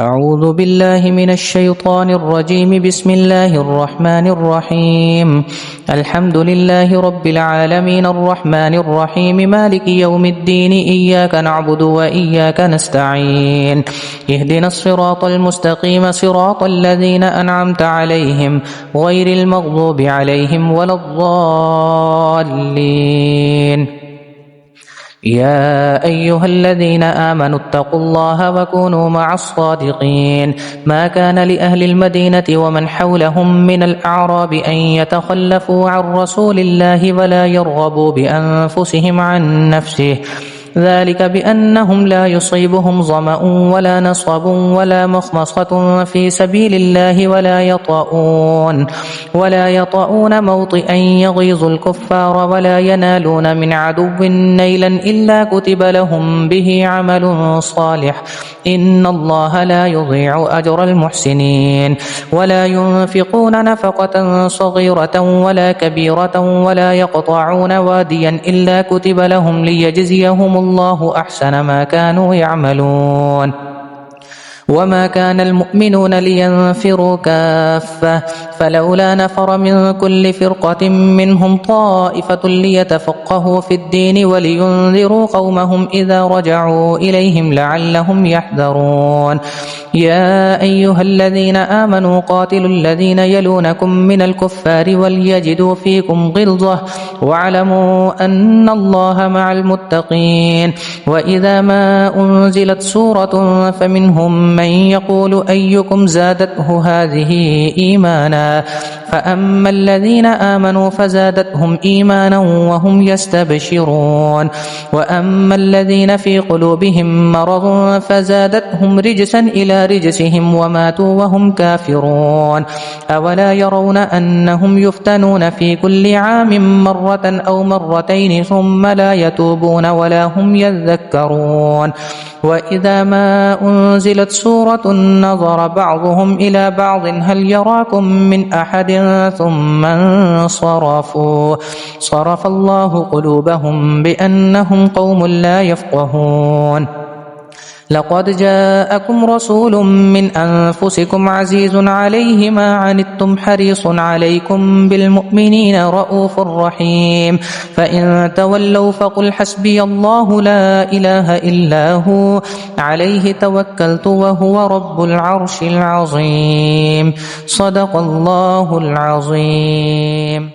أعوذ بالله من الشيطان الرجيم. بسم الله الرحمن الرحيم. الحمد لله رب العالمين الرحمن الرحيم مالك يوم الدين. إياك نعبد وإياك نستعين. اهدنا الصراط المستقيم صراط الذين أنعمت عليهم غير المغضوب عليهم ولا الضالين. يا أيها الذين آمنوا اتقوا الله وكونوا مع الصادقين. ما كان لأهل المدينة ومن حولهم من الأعراب أن يتخلفوا عن رسول الله ولا يرغبوا بأنفسهم عن نفسه، ذلك بأنهم لا يصيبهم ظمأ ولا نصب ولا مخمصة في سبيل الله ولا يطؤون موطئا يغيظ الكفار ولا ينالون من عدو نيلا إلا كتب لهم به عمل صالح، إن الله لا يضيع أجر المحسنين. ولا ينفقون نفقة صغيرة ولا كبيرة ولا يقطعون واديا إلا كتب لهم ليجزيهم الله أحسن ما كانوا يعملون. وما كان المؤمنون لينفروا كافة، فلولا نفر من كل فرقة منهم طائفة ليتفقهوا في الدين ولينذروا قومهم إذا رجعوا إليهم لعلهم يحذرون. يا أيها الذين آمنوا قاتلوا الذين يلونكم من الكفار وليجدوا فيكم غلظة واعلموا أن الله مع المتقين. وإذا ما أنزلت سورة فمنهم من يقول أيكم زادته هذه إيمانا، فأما الذين آمنوا فزادتهم إيمانا وهم يستبشرون، وأما الذين في قلوبهم مرض فزادتهم رجسا إلى رجسهم وماتوا وهم كافرون. أولا يرون أنهم يفتنون في كل عام مرة أو مرتين ثم لا يتوبون ولا هم يذكرون. وإذا ما أنزلت سورة نظر بعضهم إلى بعض هل يراكم من أحد ثم انصرفوا، صرف الله قلوبهم بأنهم قوم لا يفقهون. لقد جاءكم رسول من أنفسكم عزيز عليه ما عنتم حريص عليكم بالمؤمنين رؤوف رحيم. فإن تولوا فقل حسبي الله لا إله إلا هو عليه توكلت وهو رب العرش العظيم. صدق الله العظيم.